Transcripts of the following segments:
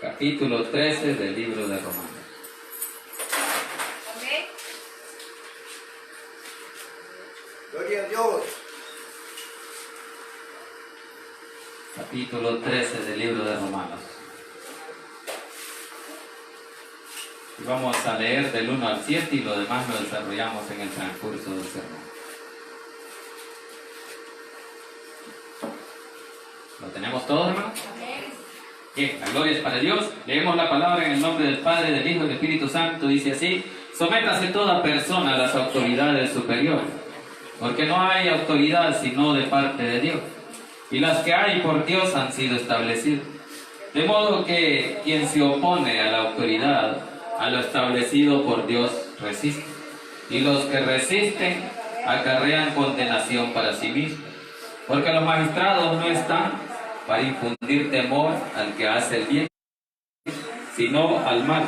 capítulo 13 del libro de Romanos. Amén. Gloria a Dios. Capítulo 13 del libro de Romanos. Y vamos a leer del 1 al 7 y lo demás lo desarrollamos en el transcurso del sermón. ¿Lo tenemos todo, hermano? Bien, la gloria es para Dios. Leemos la palabra en el nombre del Padre, del Hijo y del Espíritu Santo. Dice así: sométase toda persona a las autoridades superiores, porque no hay autoridad sino de parte de Dios, y las que hay por Dios han sido establecidas. De modo que quien se opone a la autoridad, a lo establecido por Dios, resiste. Y los que resisten acarrean condenación para sí mismos. Porque los magistrados no están para infundir temor al que hace el bien, sino al mal.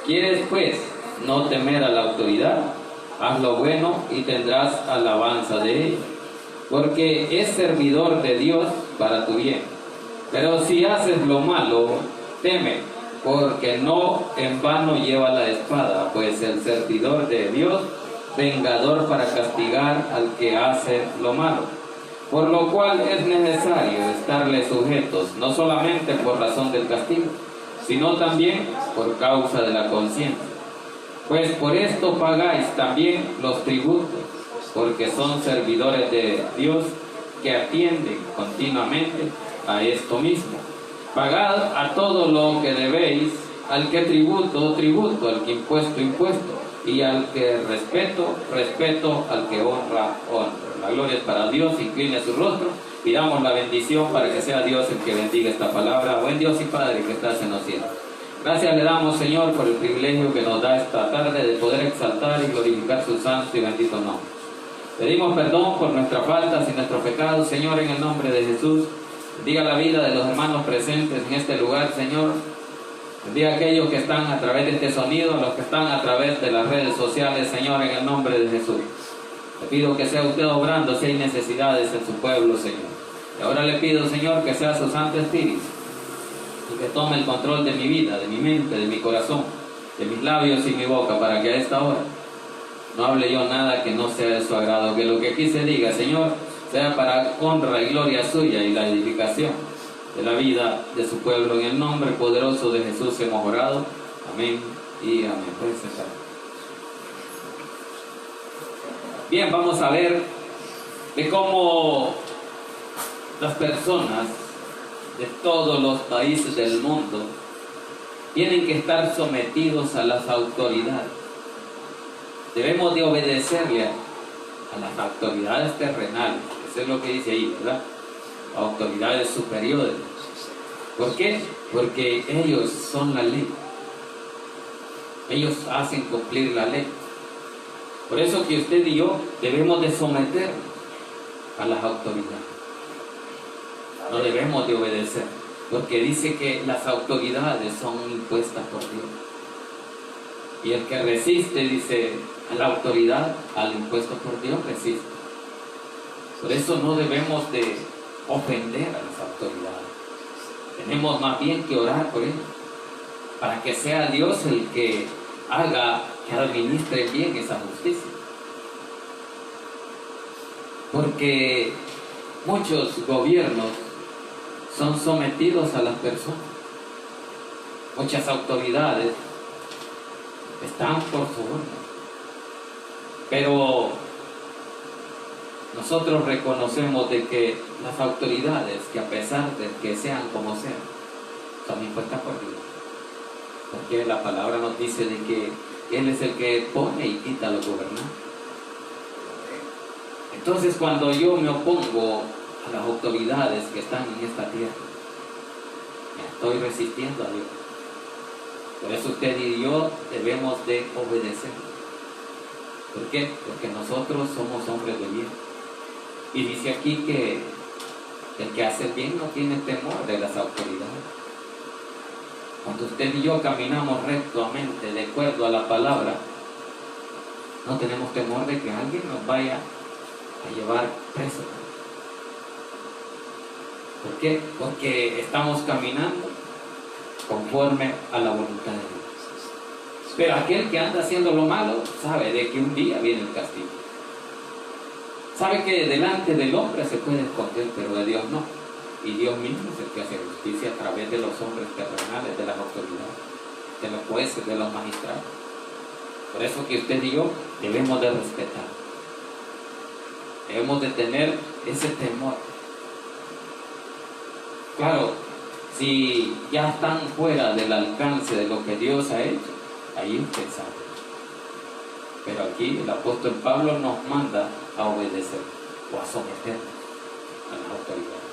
¿Quieres, pues, no temer a la autoridad? Haz lo bueno y tendrás alabanza de ella, porque es servidor de Dios para tu bien. Pero si haces lo malo, teme, porque no en vano lleva la espada, pues el servidor de Dios, vengador para castigar al que hace lo malo. Por lo cual es necesario estarle sujetos, no solamente por razón del castigo, sino también por causa de la conciencia. Pues por esto pagáis también los tributos, porque son servidores de Dios que atienden continuamente a esto mismo. Pagad a todo lo que debéis, al que tributo, tributo, al que impuesto, impuesto, y al que respeto, respeto, al que honra, honra. La gloria es para Dios. Incline su rostro, pidamos la bendición para que sea Dios el que bendiga esta palabra. Buen Dios y Padre que estás en los cielos, gracias le damos, Señor, por el privilegio que nos da esta tarde de poder exaltar y glorificar su santo y bendito nombre. Pedimos perdón por nuestras faltas y nuestros pecados, Señor, en el nombre de Jesús. Bendiga la vida de los hermanos presentes en este lugar, Señor. Bendiga a aquellos que están a través de este sonido, a los que están a través de las redes sociales, Señor, en el nombre de Jesús. Le pido que sea usted obrando si hay necesidades en su pueblo, Señor. Y ahora le pido, Señor, que sea su Santo Espíritu y que tome el control de mi vida, de mi mente, de mi corazón, de mis labios y mi boca, para que a esta hora no hable yo nada que no sea de su agrado. Que lo que aquí se diga, Señor, sea para honra y gloria suya y la edificación de la vida de su pueblo. En el nombre poderoso de Jesús hemos orado. Amén y amén. Pueden sentar. Bien, vamos a ver de cómo las personas de todos los países del mundo tienen que estar sometidos a las autoridades. Debemos de obedecerle a las autoridades terrenales. Eso es lo que dice ahí, ¿verdad? Autoridades superiores. ¿Por qué? Porque ellos son la ley. Ellos hacen cumplir la ley. Por eso que usted y yo debemos de someternos a las autoridades. No debemos de obedecer, porque dice que las autoridades son impuestas por Dios. Y el que resiste, dice, a la autoridad, al impuesto por Dios, resiste. Por eso no debemos de ofender a las autoridades. Tenemos más bien que orar por ellos, para que sea Dios el que haga, que administre bien esa justicia. Porque muchos gobiernos son sometidos a las personas. Muchas autoridades están por su orden. Pero nosotros reconocemos de que las autoridades, que a pesar de que sean como sean, son impuestas por Dios. Porque la palabra nos dice de que Él es el que pone y quita a los gobernantes. Entonces, cuando yo me opongo a las autoridades que están en esta tierra, me estoy resistiendo a Dios. Por eso usted y yo debemos de obedecer. ¿Por qué? Porque nosotros somos hombres de bien. Y dice aquí que el que hace el bien no tiene temor de las autoridades. Cuando usted y yo caminamos rectamente de acuerdo a la palabra, no tenemos temor de que alguien nos vaya a llevar preso. ¿Por qué? Porque estamos caminando conforme a la voluntad de Dios. Pero aquel que anda haciendo lo malo sabe de que un día viene el castigo. Sabe que delante del hombre se puede esconder, pero de Dios no. Y Dios mismo es el que hace justicia a través de los hombres terrenales, de las autoridades, de los jueces, de los magistrados. Por eso que usted y yo debemos de respetar. Debemos de tener ese temor. Claro, si ya están fuera del alcance de lo que Dios ha hecho, ahí usted sabe. Pero aquí el apóstol Pablo nos manda a obedecer o a someternos a las autoridades.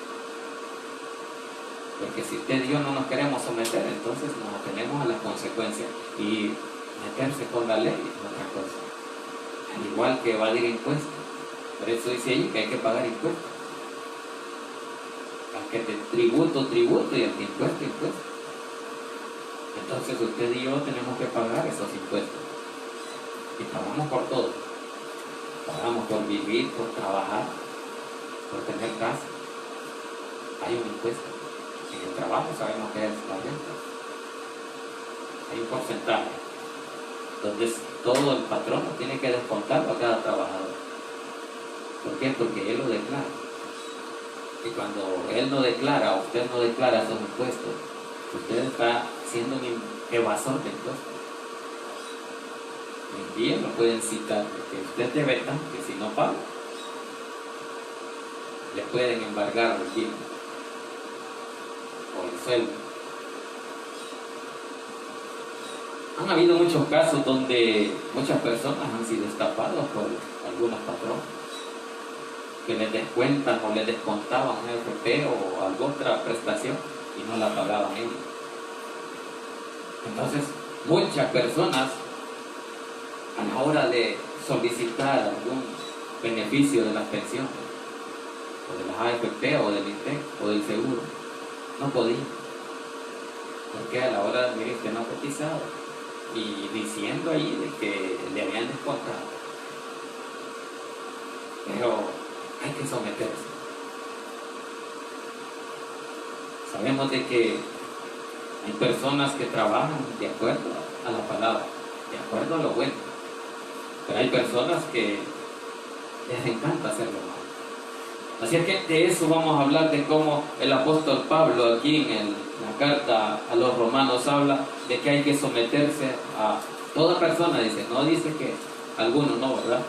Porque si usted y yo no nos queremos someter, entonces nos atenemos a las consecuencias. Y meterse con la ley es otra cosa. Al igual que evadir impuestos. Por eso dice ahí que hay que pagar impuestos. Al que te tributo y al que impuesto. Entonces usted y yo tenemos que pagar esos impuestos. Y pagamos por todo. Pagamos por vivir, por trabajar, por tener casa. Hay un impuesto. En el trabajo sabemos que es la renta. Hay un porcentaje donde todo el patrón tiene que descontarlo a cada trabajador. ¿Por qué? Porque él lo declara. Y cuando él no declara, o usted no declara esos impuestos, usted está siendo un evasor de impuestos. Un día lo pueden citar que usted debe tanto, que si no paga, le pueden embargar el bien o el sueldo. Han habido muchos casos donde muchas personas han sido estafadas por algunos patrones que les descuentan o les descontaban un FP o alguna otra prestación y no la pagaban ellos. Entonces, muchas personas a la hora de solicitar algún beneficio de las pensiones o de las AFP o del INTEC o del seguro, no podían, porque a la hora de mirar que no ha cotizado y diciendo ahí de que le habían descontado. Pero hay que someterse. Sabemos de que hay personas que trabajan de acuerdo a la palabra, de acuerdo a lo bueno, pero hay personas que les encanta hacer lo malo. Así es que de eso vamos a hablar, de cómo el apóstol Pablo aquí en la carta a los romanos habla de que hay que someterse a toda persona. Dice, no dice que algunos no, ¿verdad?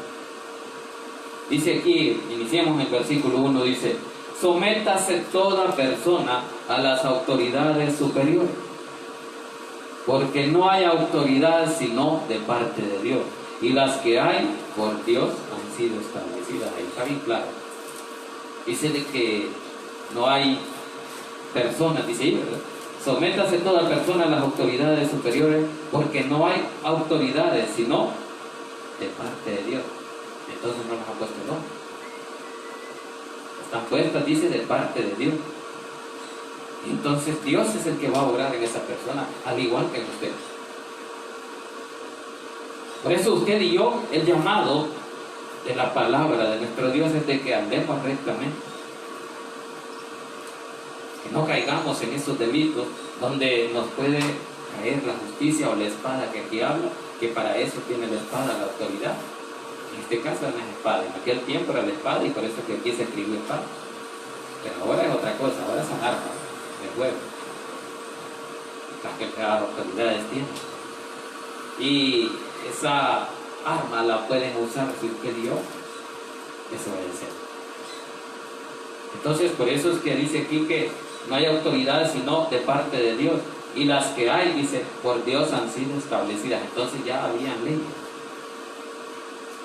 Dice aquí, iniciemos en el versículo 1, dice, sométase toda persona a las autoridades superiores, porque no hay autoridad sino de parte de Dios, y las que hay por Dios han sido establecidas. Ahí está bien claro. Dice de que no hay personas, dice ahí, ¿verdad? Sométase toda persona a las autoridades superiores, porque no hay autoridades sino de parte de Dios. Entonces no nos ha puesto el nombre. Están puestas, dice, de parte de Dios. Entonces Dios es el que va a obrar en esa persona, al igual que en usted. Por eso usted y yo, el llamado de la palabra de nuestro Dios es de que andemos rectamente. Que no caigamos en esos delitos donde nos puede caer la justicia o la espada que aquí habla, que para eso tiene la espada la autoridad. En este caso no es espada, en aquel tiempo era la espada y por eso que aquí se escribió espada. Pero ahora es otra cosa, ahora son armas de fuego, las que las autoridades tienen. Y esa arma la pueden usar si usted y yo desobedecer. Entonces por eso es que dice aquí que no hay autoridad sino de parte de Dios, y las que hay, dice, por Dios han sido establecidas. Entonces ya habían leyes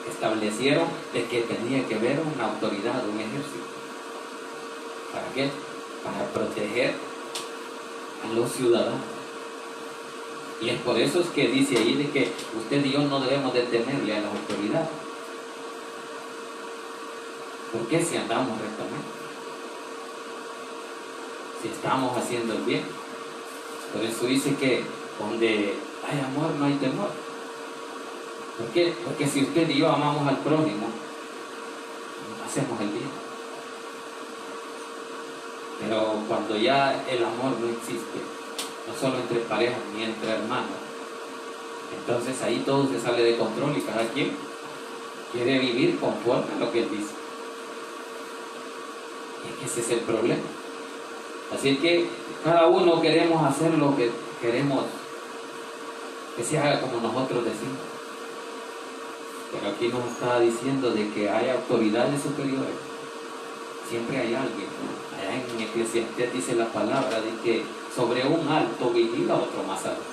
establecieron de que tenía que haber una autoridad, un ejército. ¿Para qué? Para proteger a los ciudadanos. Y es por eso es que dice ahí de que usted y yo no debemos de temerle a la autoridad. ¿Por qué? Si andamos rectamente, si estamos haciendo el bien. Por eso dice que donde hay amor no hay temor. ¿Por qué? Porque si usted y yo amamos al prójimo, hacemos el bien. Pero cuando ya el amor no existe, no solo entre parejas ni entre hermanos. Entonces ahí todo se sale de control y cada quien quiere vivir conforme a lo que él dice. Y es que ese es el problema. Así que cada uno queremos hacer lo que queremos que se haga como nosotros decimos. Pero aquí nos está diciendo de que hay autoridades superiores. Siempre hay alguien, ¿no? Allá en Eclesiastés dice la palabra de que sobre un alto vigila otro más alto,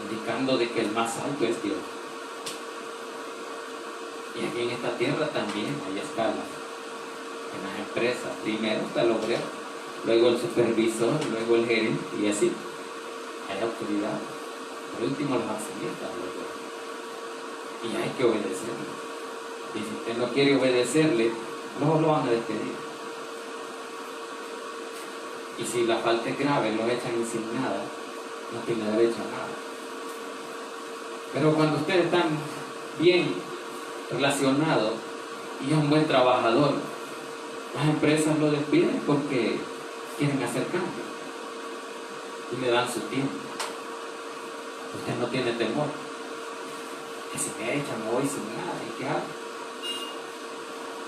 indicando de que el más alto es Dios. Y aquí en esta tierra también hay escalas. En las empresas, primero está el obrero, luego el supervisor, luego el gerente, y así. Hay autoridad. Por último, los accionistas. Y hay que obedecerle. Y si usted no quiere obedecerle, no lo van a despedir. Y si la falta es grave, lo echan sin nada, no tiene derecho a nada. Pero cuando ustedes están bien relacionados y es un buen trabajador, las empresas lo despiden porque quieren hacer cambio y le dan su tiempo. Usted no tiene temor. Que si me echan, me voy sin nada, ¿y qué hago?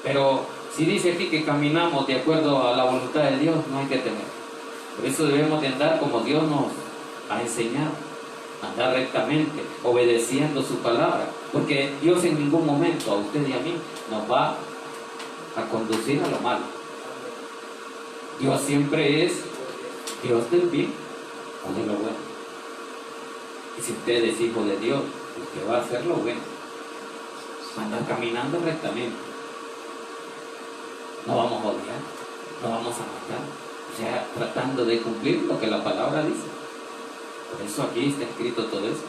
Pero si dice aquí que caminamos de acuerdo a la voluntad de Dios, no hay que temer. Por eso debemos de andar como Dios nos ha enseñado, andar rectamente, obedeciendo su palabra, porque Dios en ningún momento a usted y a mí nos va a conducir a lo malo. Dios siempre es Dios del bien o de lo bueno. Y si usted es hijo de Dios, usted va a hacer lo bueno, va a andar caminando rectamente. No vamos a odiar, no vamos a matar, o sea, tratando de cumplir lo que la palabra dice. Por eso aquí está escrito todo eso.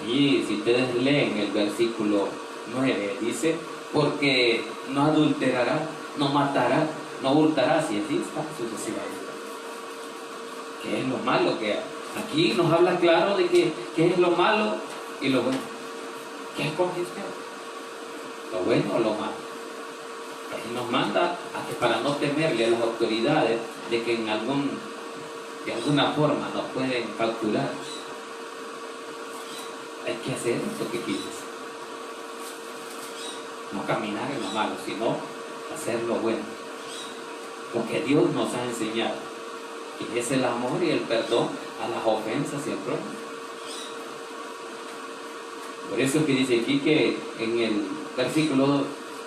Allí, si ustedes leen el versículo 9, dice, porque no adulterará, no matará, no hurtará, si así está sucesivamente. ¿Qué es lo malo que hay? Aquí nos habla claro de qué es lo malo y lo bueno. ¿Qué escoge usted? ¿Lo bueno o lo malo? Aquí nos manda a que para no temerle a las autoridades de que de alguna forma nos pueden capturar, hay que hacer lo que quieres. No caminar en lo malo, sino hacer lo bueno. Porque Dios nos ha enseñado, y es el amor y el perdón a las ofensas y al prójimo. Por eso que dice aquí que en el versículo 2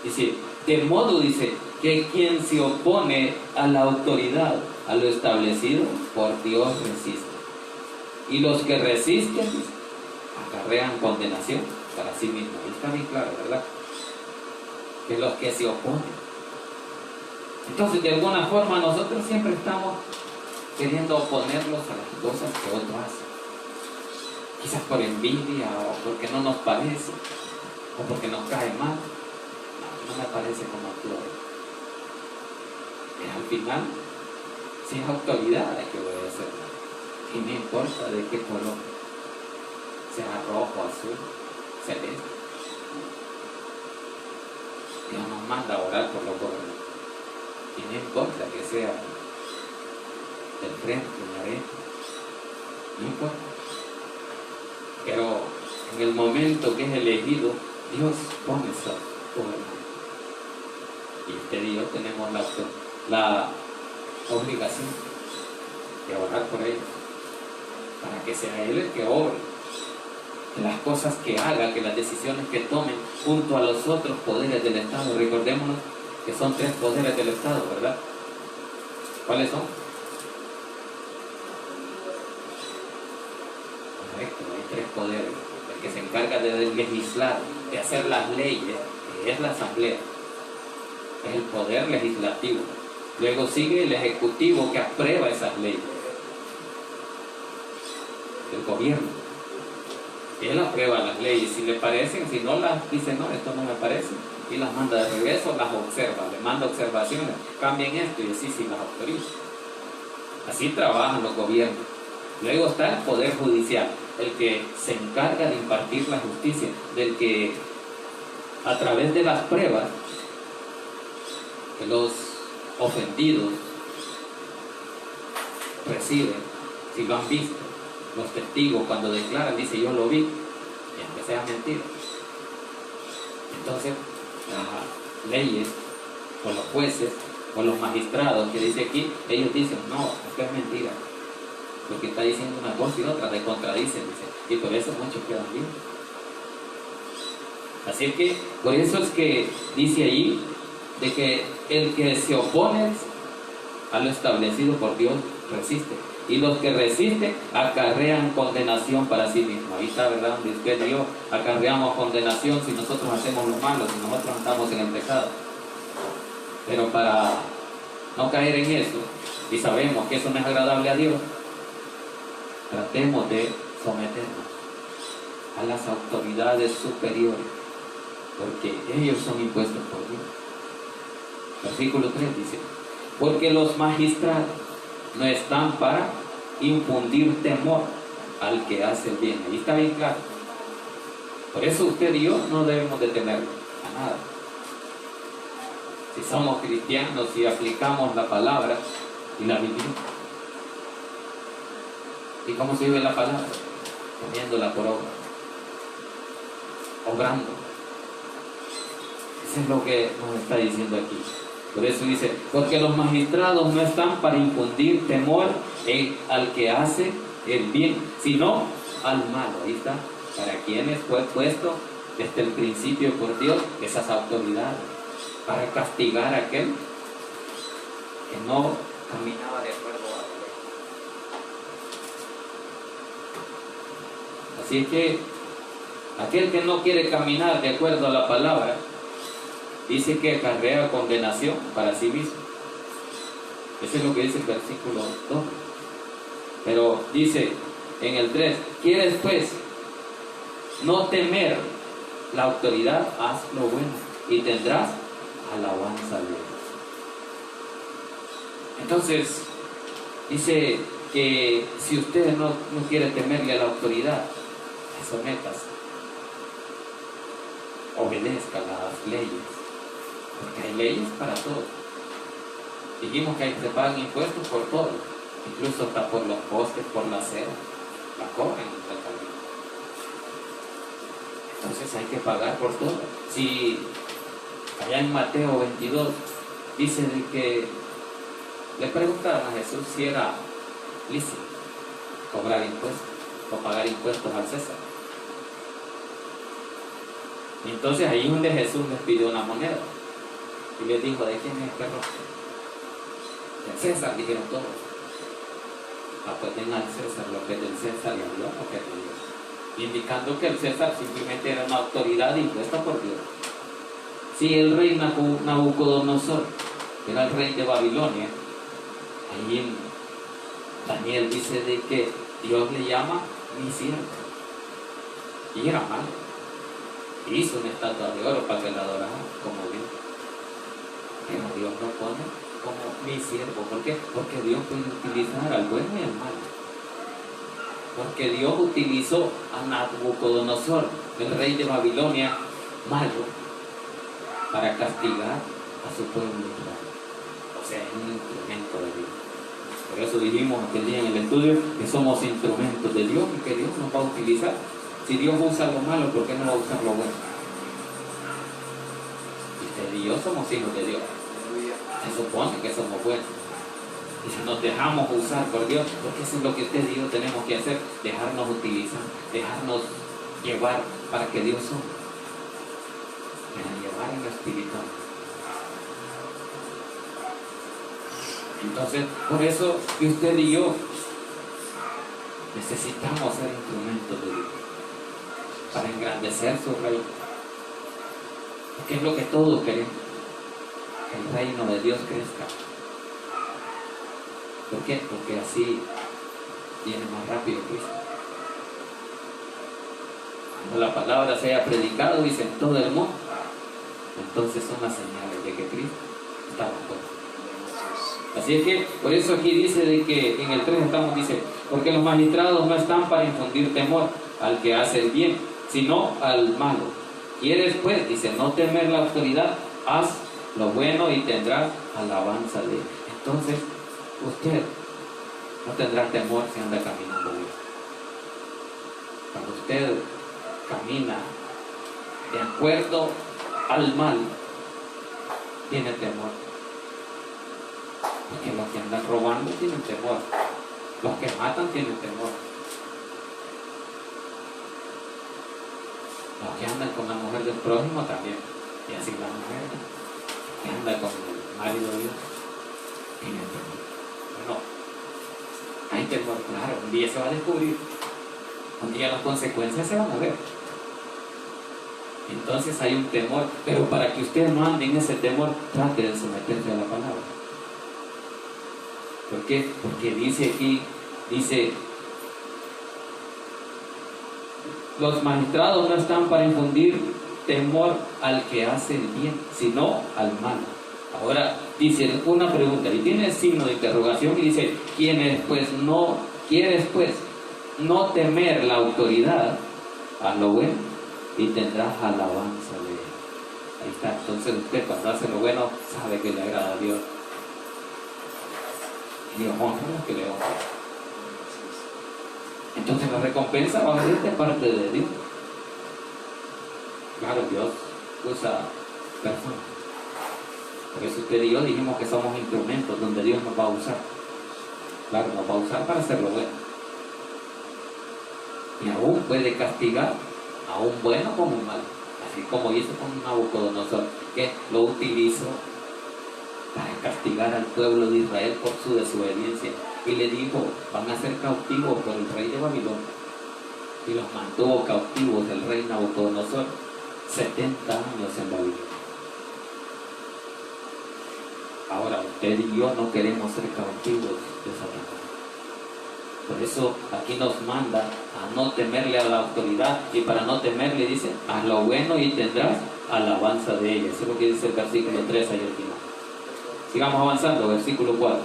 dice, de modo dice que quien se opone a la autoridad, a lo establecido por Dios resiste. Y los que resisten acarrean condenación para sí mismos. Ahí está bien claro, ¿verdad? Que los que se oponen. Entonces, de alguna forma, nosotros siempre estamos queriendo oponerlos a las cosas que otros hacen. Quizás por envidia o porque no nos parece o porque nos cae mal. No me parece como actúa. Pero al final, si es autoridad, hay que obedecerla. Y no importa de qué color, sea rojo, azul, celeste. Dios nos manda a orar por los gobernantes. Y no importa que sea del frente, de la derecha, no importa. Pero en el momento que es elegido, Dios pone esa gobernante. Y usted y yo tenemos la obligación de orar por ellos, para que sea Él el que obre, que las cosas que haga, que las decisiones que tomen junto a los otros poderes del Estado. Recordémonos que son 3 poderes del Estado, ¿verdad? ¿Cuáles son? Correcto, hay 3 poderes. El que se encarga de legislar, de hacer las leyes, que es la Asamblea, es el poder legislativo. Luego sigue el ejecutivo, que aprueba esas leyes. El gobierno. Él aprueba las leyes, si le parecen, si no las dice, no, esto no me parece, y las manda de regreso, las observa, le manda observaciones, cambien esto, y así sí las autoriza. Así trabajan los gobiernos. Luego está el poder judicial, el que se encarga de impartir la justicia, del que a través de las pruebas que los ofendidos reciben, si lo han visto, los testigos cuando declaran, dice yo lo vi, y aunque sea mentira. Entonces, las leyes, o los jueces, o los magistrados que dice aquí, ellos dicen, no, esto es mentira, porque está diciendo una cosa y otra, te contradicen, dice, y por eso muchos quedan vivos. Así es que, por eso es que dice ahí, de que el que se opone a lo establecido por Dios resiste, y los que resisten acarrean condenación para sí mismos. Ahí está, ¿verdad? Donde usted y yo acarreamos condenación si nosotros hacemos lo malo, si nosotros andamos en el pecado. Pero para no caer en eso, y sabemos que eso no es agradable a Dios, tratemos de someternos a las autoridades superiores, porque ellos son impuestos por Dios. Versículo 3 dice, porque los magistrados no están para infundir temor al que hace el bien. Ahí está bien claro. Por eso usted y yo no debemos de temerlo a nada. Si somos cristianos y aplicamos la palabra y la vivimos. ¿Y cómo se vive la palabra? Poniéndola por obra, obrando. Eso es lo que nos está diciendo aquí. Por eso dice, porque los magistrados no están para infundir temor al que hace el bien, sino al malo. Ahí está, para quienes fue puesto desde el principio por Dios esas autoridades, para castigar a aquel que no caminaba de acuerdo a la ley. Así es que aquel que no quiere caminar de acuerdo a la palabra, dice que acarrea condenación para sí mismo. Eso es lo que dice el versículo 2. Pero dice en el 3, ¿quieres pues no temer la autoridad? Haz lo bueno y tendrás alabanza de Dios. Entonces, dice que si usted no quiere temerle a la autoridad, sométase, obedezca las leyes. Porque hay leyes para todo. Dijimos que se pagan impuestos por todo, incluso hasta por los postes, por la acera, la cobran en la alcaldía. Entonces hay que pagar por todo. Si allá en Mateo 22 dice de que le preguntaron a Jesús si era lícito cobrar impuestos o pagar impuestos al César. Y entonces ahí es donde Jesús les pidió una moneda. Y les dijo, ¿de quién es este rostro? Del César, dijeron todos. Pues den al César lo que es del César y a Dios lo que es de Dios. Indicando que el César simplemente era una autoridad impuesta por Dios. Si el rey Nabucodonosor era el rey de Babilonia, ahí en Daniel dice de que Dios le llama mi siervo. Y era malo. Hizo una estatua de oro para que la adoraran como Dios. Pero Dios lo pone como mi siervo. ¿Por qué? Porque Dios puede utilizar al bueno y al malo. Porque Dios utilizó a Nabucodonosor, el rey de Babilonia, malo, para castigar a su pueblo Israel. O sea, es un instrumento de Dios. Por eso dijimos aquel día en el estudio que somos instrumentos de Dios y que Dios nos va a utilizar. Si Dios usa lo malo, ¿por qué no va a usar lo bueno? Y Dios somos hijos de Dios. Se supone que somos buenos. Y si nos dejamos usar por Dios, porque eso es lo que usted y yo tenemos que hacer, dejarnos utilizar, dejarnos llevar para que Dios somos. Para llevar en lo espiritual. Entonces, por eso que usted y yo necesitamos ser instrumentos de Dios para engrandecer su reino. Porque es lo que todos queremos, que el reino de Dios crezca. ¿Por qué? Porque así viene más rápido Cristo. Cuando la palabra sea predicado, dice en todo el mundo, entonces son las señales de que Cristo está bajo. Así es que, por eso aquí dice de que en el 3 dice, porque los magistrados no están para infundir temor al que hace el bien, sino al malo. ¿Quieres pues? Dice, no temer la autoridad, haz lo bueno y tendrás alabanza de él. Entonces, usted No tendrá temor si anda caminando bien. Cuando usted camina de acuerdo al mal, tiene temor. Porque los que andan robando tienen temor. Los que matan tienen temor. Los que andan con la mujer del prójimo también. Y así la mujer que anda con el marido de Dios tiene temor. Bueno, hay temor, claro. Un día se va a descubrir. Un día las consecuencias se van a ver. Entonces hay un temor. Pero para que usted no ande en ese temor, trate de someterse a la palabra. ¿Por qué? Porque dice aquí, dice, los magistrados no están para infundir temor al que hace el bien, sino al mal. Ahora dice una pregunta y tiene signo de interrogación y dice, quienes pues no quieres pues no temer la autoridad, haz lo bueno y tendrás alabanza de él. Ahí está. Entonces usted cuando hace lo bueno sabe que le agrada a Dios. Y Dios honra lo que le honra. Entonces la recompensa va a venir de parte de Dios. Claro, Dios usa personas. Por eso usted y yo dijimos que somos instrumentos donde Dios nos va a usar. Claro, nos va a usar para hacer lo bueno. Y aún puede castigar a un bueno como un malo. Así como hizo con Nabucodonosor, que lo utilizó para castigar al pueblo de Israel por su desobediencia. Y le dijo, van a ser cautivos por el rey de Babilonia. Y los mantuvo cautivos el rey Nabucodonosor 70 años en Babilonia. Ahora, usted y yo no queremos ser cautivos de Satanás. Por eso aquí nos manda a no temerle a la autoridad, y para no temerle dice, haz lo bueno y tendrás alabanza de ella. Eso es lo que dice el versículo 3 ahí al final. Sigamos avanzando, versículo 4.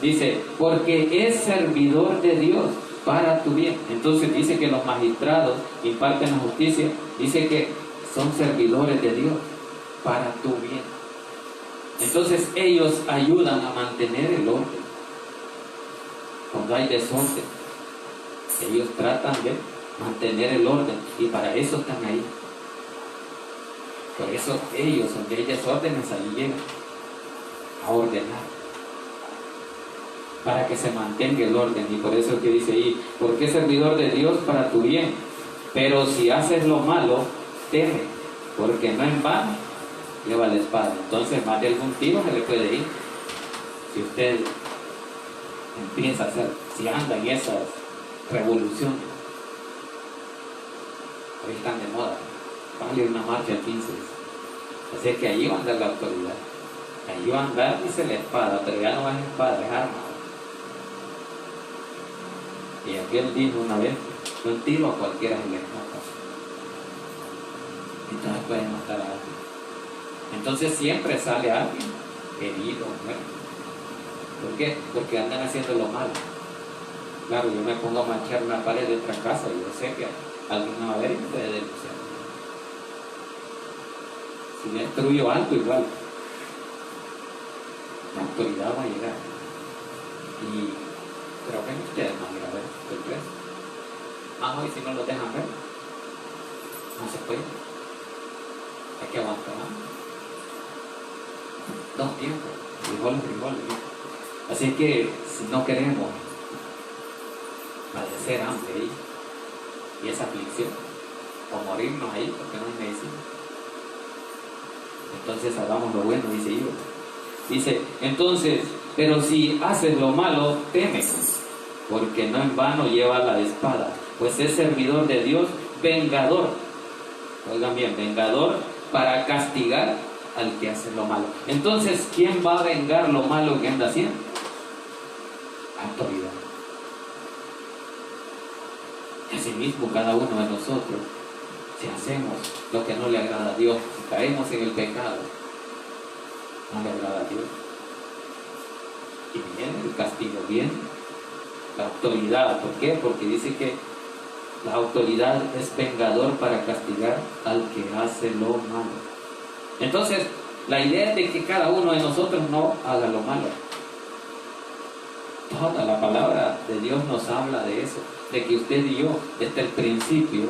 Dice, porque es servidor de Dios para tu bien. Entonces dice que los magistrados imparten la justicia, dice que son servidores de Dios para tu bien. Entonces ellos ayudan a mantener el orden. Cuando hay desorden, ellos tratan de mantener el orden y para eso están ahí. Por eso ellos, donde hay desórdenes, ahí llegan a ordenar para que se mantenga el orden. Y por eso es que dice ahí, porque es servidor de Dios para tu bien, pero si haces lo malo, teme, porque no en vano lleva la espada. Entonces más de algún tiro se le puede ir si usted empieza a hacer, si anda en esas revoluciones. Hoy están de moda, vale una marcha el 15, así que allí va a andar la autoridad, allí va a andar, dice la espada, pero ya no es espada, es arma. Y aquel dijo una vez, un tiro a cualquiera se le mata, entonces pueden matar a alguien. Entonces siempre sale alguien herido, muerto. ¿Por qué? Porque andan haciendo lo malo. Claro, yo me pongo a manchar una pared de otra casa y yo sé que alguien me va a ver y me puede denunciar. Si destruyo algo, igual la autoridad va a llegar. Y creo que ustedes van a ir a ver el preso. Y si no lo dejan ver, no se puede. Hay que aguantar. Dos tiempos, frijoles. Así que si no queremos padecer hambre ahí y esa aflicción, o morirnos ahí porque no hay medicina, entonces hagamos lo bueno, dice yo. Dice, entonces, pero si haces lo malo, teme, porque no en vano lleva la espada, pues es servidor de Dios, vengador. Oigan bien, vengador para castigar al que hace lo malo. Entonces, ¿quién va a vengar lo malo que anda haciendo? Autoridad. Asimismo, cada uno de nosotros, si hacemos lo que no le agrada a Dios, si caemos en el pecado, no le agrada a Dios. Y viene el castigo, viene la autoridad. ¿Por qué? Porque dice que la autoridad es vengador para castigar al que hace lo malo. Entonces, la idea es de que cada uno de nosotros no haga lo malo. Toda la palabra de Dios nos habla de eso, de que usted y yo, desde el principio,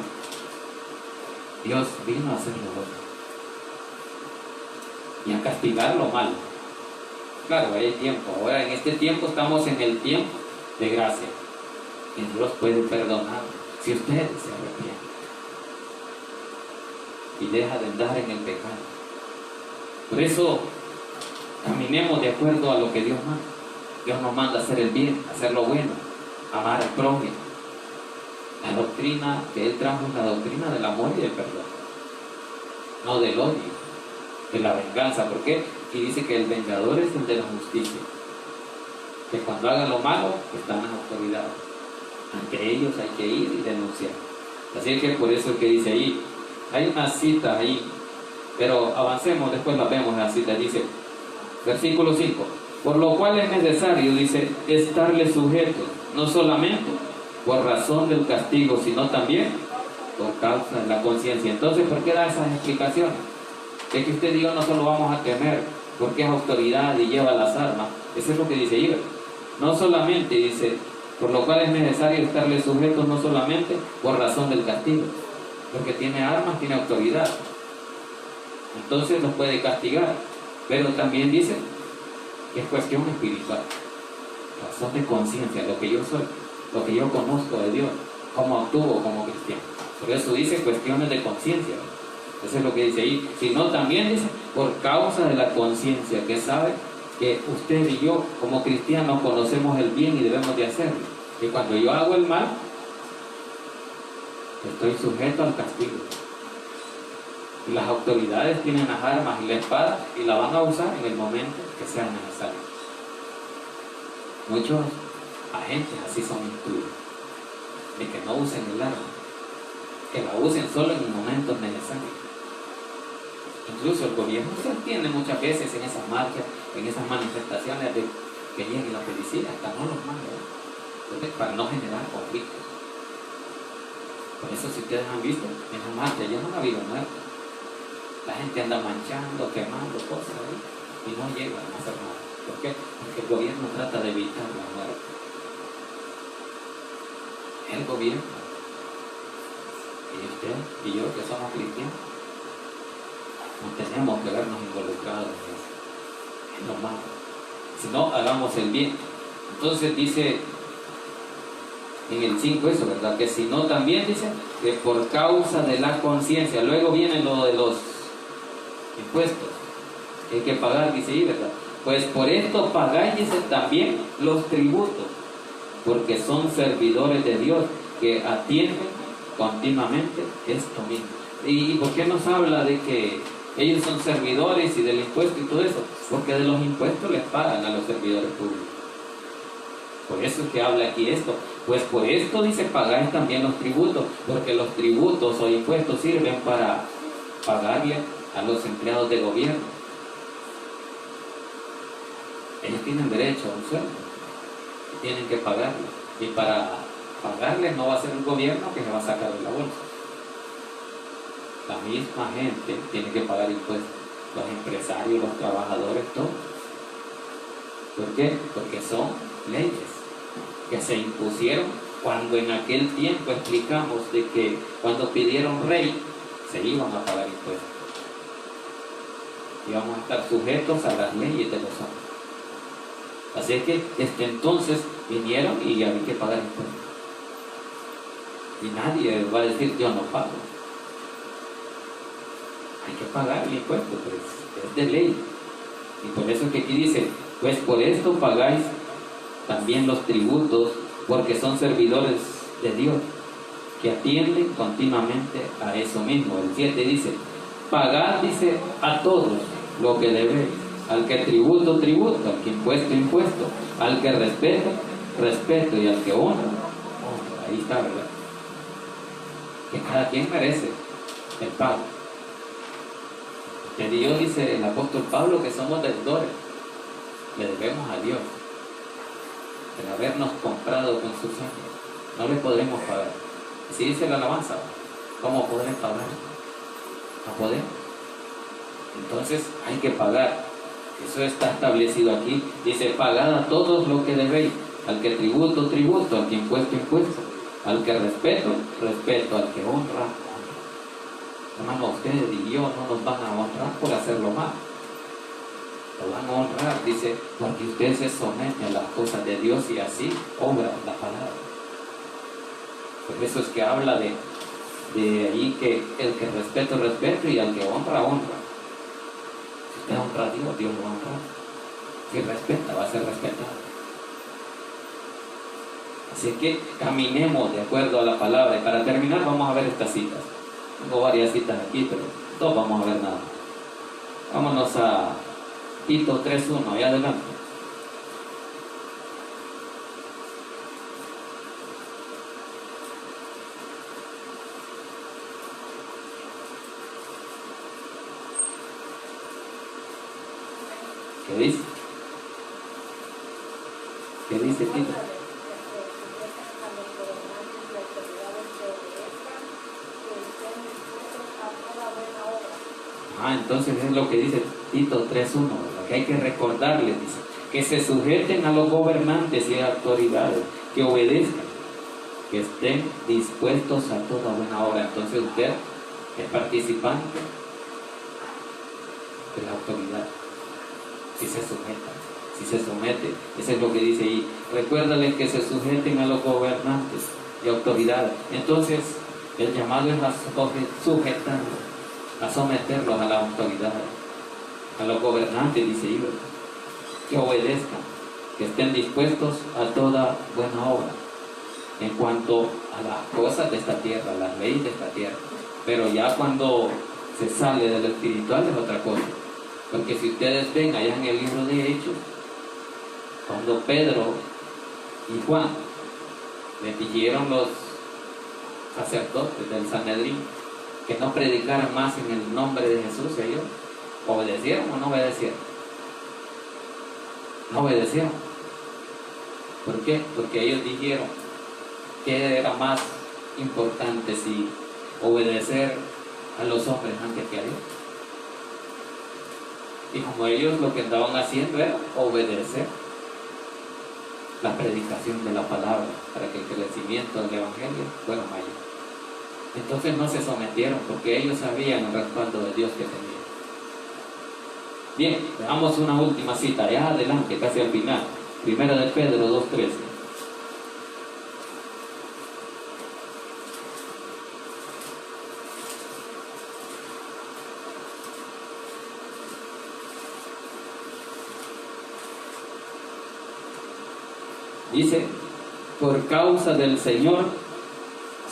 Dios vino a hacer lo bueno y a castigar lo malo. Claro, hay tiempo. Ahora, en este tiempo estamos en el tiempo de gracia, que Dios puede perdonar si usted se arrepiente y deja de andar en el pecado. Por eso, caminemos de acuerdo a lo que Dios manda. Dios nos manda a hacer el bien, hacer lo bueno, amar al prójimo. La doctrina que Él trajo es la doctrina del amor y del perdón, no del odio, de la venganza. ¿Por qué? Y dice que el vengador es el de la justicia, que cuando hagan lo malo están las autoridades, ante ellos hay que ir y denunciar. Así que por eso es que dice ahí, hay una cita ahí, pero avancemos, después la vemos. La cita dice, versículo 5, por lo cual es necesario, dice, estarle sujetos, no solamente por razón del castigo, sino también por causa de la conciencia. Entonces, ¿por qué da esas explicaciones? Es que usted y yo no solo vamos a temer porque es autoridad y lleva las armas. Eso es lo que dice Iber. No solamente dice, por lo cual es necesario estarle sujetos, no solamente por razón del castigo, porque tiene armas, tiene autoridad, entonces nos puede castigar. Pero también dice que es cuestión espiritual, razón de conciencia, lo que yo soy, lo que yo conozco de Dios, cómo actúo como cristiano. Por eso dice cuestiones de conciencia. Eso es lo que dice ahí. Sino también dice por causa de la conciencia, que sabe que usted y yo como cristianos conocemos el bien y debemos de hacerlo. Y cuando yo hago el mal, estoy sujeto al castigo. Y las autoridades tienen las armas y la espada y la van a usar en el momento que sea necesario. Muchos agentes así son instruidos, de que no usen el arma, que la usen solo en momentos necesarios. Incluso el gobierno se entiende muchas veces en esas marchas, en esas manifestaciones de que llegue la policía, hasta no los manda, para no generar conflictos. Por eso, si ustedes han visto, en las marchas ya no ha habido muertos. La gente anda manchando, quemando cosas ahí y no llegan a hacer nada. ¿Por qué? Porque el gobierno trata de evitar la muerte. El gobierno. Y usted y yo, que somos cristianos, no tenemos que vernos involucrados en eso. Es lo malo. Si no, hagamos el bien. Entonces dice en el 5 eso, ¿verdad? Que si no, también dice que por causa de la conciencia. Luego viene lo de los impuestos que hay que pagar, dice ahí, ¿verdad? Pues por esto pagáis, dice, también los tributos, porque son servidores de Dios que atienden continuamente esto mismo. ¿Y por qué nos habla de que ellos son servidores y del impuesto y todo eso? Porque de los impuestos les pagan a los servidores públicos. Por eso es que habla aquí esto. Pues por esto dice, pagáis también los tributos, porque los tributos o impuestos sirven para pagarle a los empleados de gobierno. Ellos tienen derecho a un sueldo, tienen que pagarle. Y para pagarles no va a ser el gobierno que se va a sacar de la bolsa. La misma gente tiene que pagar impuestos, los empresarios, los trabajadores, todos. ¿Por qué? Porque son leyes que se impusieron cuando en aquel tiempo explicamos de que cuando pidieron rey se iban a pagar impuestos. Íbamos a estar sujetos a las leyes de los hombres. Así es que desde entonces vinieron y había que pagar impuestos. Y nadie va a decir yo no pago. Hay que pagar el impuesto, pero es de ley. Y por eso es que aquí dice, pues por esto pagáis también los tributos, porque son servidores de Dios, que atienden continuamente a eso mismo. El 7 dice, pagad, dice, a todos lo que debéis. Al que tributo, tributo, al que impuesto, impuesto, al que respeto, respeto, y al que honra, honra. Ahí está, ¿verdad? Que cada quien merece el pago. Que Dios, dice el apóstol Pablo, que somos deudores, le debemos a Dios el habernos comprado con su sangre. No le podremos pagar. Si dice la alabanza, ¿cómo podré pagar? No podemos. Entonces hay que pagar. Eso está establecido aquí. Dice, pagad a todos lo que debéis. al que tributo, tributo, al que impuesto, impuesto, al que respeto, respeto, al que honra, honra. Hermano, ustedes y yo no nos van a honrar por hacerlo mal. Lo van a honrar, dice, porque usted se somete a las cosas de Dios y así obra la palabra. Por eso es que habla de ahí que el que respeto, respeto, y al que honra, honra. Si usted honra a Dios, Dios lo va a honrar. Si respeta, va a ser respetado. Así que caminemos de acuerdo a la palabra. Y para terminar vamos a ver estas citas. Tengo varias citas aquí, pero no vamos a ver nada. Vámonos a Tito 3:1, allá adelante. ¿Qué dice? ¿Qué dice Tito? Entonces es lo que dice Tito 3:1, que hay que recordarles, dice, que se sujeten a los gobernantes y autoridades, que obedezcan, que estén dispuestos a toda buena obra. Entonces usted es participante de la autoridad, si se sujeta, si se somete. Eso es lo que dice ahí. Recuérdales que se sujeten a los gobernantes y autoridades. Entonces el llamado es a sujetarlos, a someterlos a la autoridad, a los gobernantes, dice Ibra, que obedezcan, que estén dispuestos a toda buena obra en cuanto a las cosas de esta tierra, las leyes de esta tierra. Pero ya cuando se sale de lo espiritual es otra cosa, porque si ustedes ven allá en el libro de Hechos, cuando Pedro y Juan le pidieron los sacerdotes del Sanedrín que no predicaran más en el nombre de Jesús, ellos obedecieron o no obedecieron. No obedecieron. ¿Por qué? Porque ellos dijeron que era más importante si obedecer a los hombres antes que a Dios. Y como ellos lo que andaban haciendo era obedecer la predicación de la palabra para que el crecimiento del evangelio fuera mayor. Entonces no se sometieron porque ellos sabían el respaldo de Dios que tenían. Bien, veamos una última cita, allá adelante, casi al final. Primera de Pedro 2:13. Dice, por causa del Señor,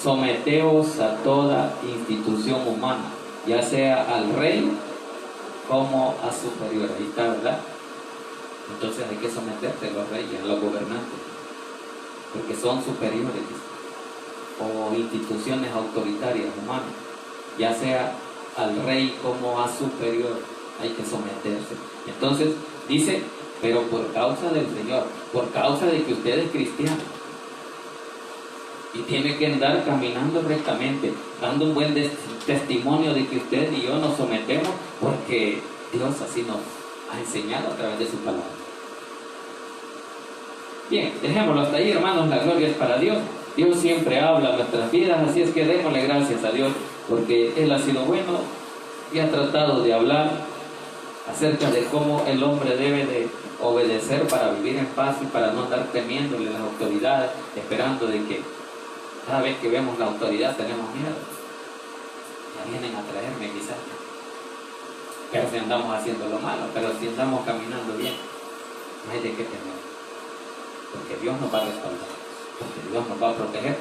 someteos a toda institución humana, ya sea al rey como a superior. Ahí está, ¿verdad? Entonces hay que someterse a los reyes, a los gobernantes, porque son superiores o instituciones autoritarias humanas, ya sea al rey como a superior, hay que someterse. Entonces dice, pero por causa del Señor, por causa de que usted es cristiano y tiene que andar caminando rectamente, dando un buen testimonio de que usted y yo nos sometemos, porque Dios así nos ha enseñado a través de su palabra. Bien, dejémoslo hasta ahí, hermanos. La gloria es para Dios. Dios siempre habla en nuestras vidas, así es que démosle gracias a Dios, porque Él ha sido bueno y ha tratado de hablar acerca de cómo el hombre debe de obedecer para vivir en paz y para no andar temiéndole a las autoridades, esperando de que cada vez que vemos la autoridad tenemos miedo. Ya vienen a traerme quizás. Pero si andamos haciendo lo malo, pero si andamos caminando bien, no hay de qué temer. Porque Dios nos va a respaldar, porque Dios nos va a proteger.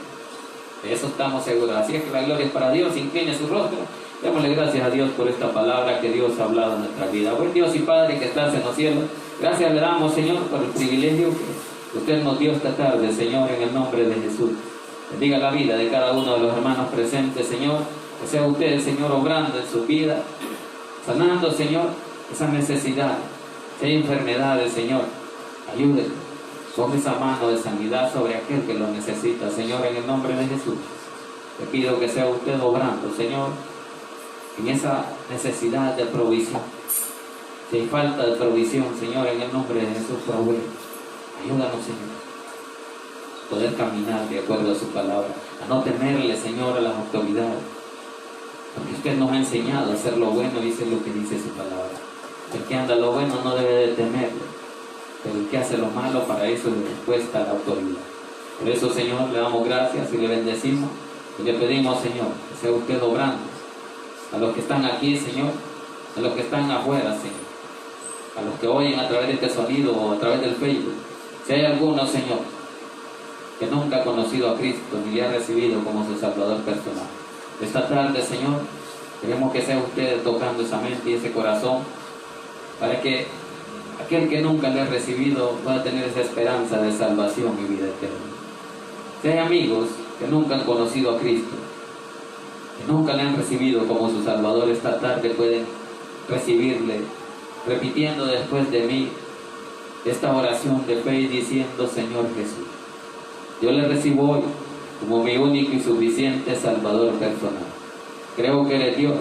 De eso estamos seguros. Así es que la gloria es para Dios. Incline su rostro. Démosle gracias a Dios por esta palabra que Dios ha hablado en nuestra vida. Buen Dios y Padre que estás en los cielos, gracias le damos, Señor, por el privilegio que usted nos dio esta tarde, Señor, en el nombre de Jesús. Bendiga la vida de cada uno de los hermanos presentes, Señor. Que sea usted, Señor, obrando en su vida, sanando, Señor, esas necesidades. Si hay enfermedades, Señor, ayúdenle. Pon esa mano de sanidad sobre aquel que lo necesita, Señor, en el nombre de Jesús. Te pido que sea usted obrando, Señor, en esa necesidad de provisión. Si hay falta de provisión, Señor, en el nombre de Jesús, provee. Ayúdanos, Señor. poder caminar de acuerdo a su palabra, a no temerle, Señor, a las autoridades, porque usted nos ha enseñado a hacer lo bueno, dice lo que dice su palabra. El que anda lo bueno no debe de temerle, pero el que hace lo malo, para eso le respuesta a la autoridad. Por eso, Señor, le damos gracias y le bendecimos y le pedimos, Señor, que sea usted obrando a los que están aquí, Señor, a los que están afuera, Señor, a los que oyen a través de este sonido o a través del Facebook. Si hay alguno, Señor, que nunca ha conocido a Cristo ni le ha recibido como su Salvador personal, esta tarde, Señor, queremos que sea usted tocando esa mente y ese corazón para que aquel que nunca le ha recibido pueda tener esa esperanza de salvación y vida eterna. Si hay amigos que nunca han conocido a Cristo, que nunca le han recibido como su Salvador, esta tarde pueden recibirle repitiendo después de mí esta oración de fe y diciendo: Señor Jesús, yo le recibo hoy como mi único y suficiente Salvador personal. Creo que eres Dios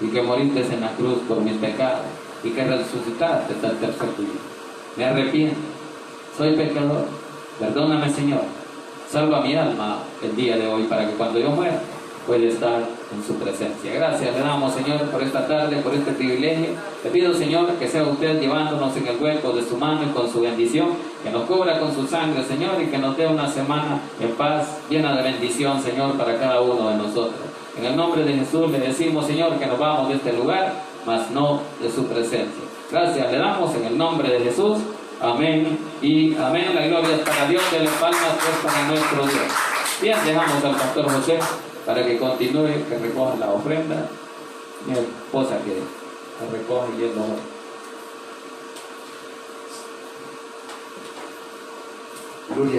y que moriste en la cruz por mis pecados y que resucitaste hasta el tercer día. Me arrepiento, soy pecador, perdóname, Señor, salva mi alma el día de hoy para que cuando yo muera pueda estar en su presencia. Gracias le damos, Señor, por esta tarde, por este privilegio. Te pido, Señor, que sea usted llevándonos en el hueco de su mano y con su bendición, que nos cubra con su sangre, Señor, y que nos dé una semana en paz, llena de bendición, Señor, para cada uno de nosotros. En el nombre de Jesús le decimos, Señor, que nos vamos de este lugar, mas no de su presencia. Gracias le damos en el nombre de Jesús. Amén y amén. La gloria es para Dios, de las palmas es para nuestro Dios. Bien, dejamos al pastor José para que continúe, que recoja la ofrenda. Mi esposa que la recoge y él lo hace. Gloria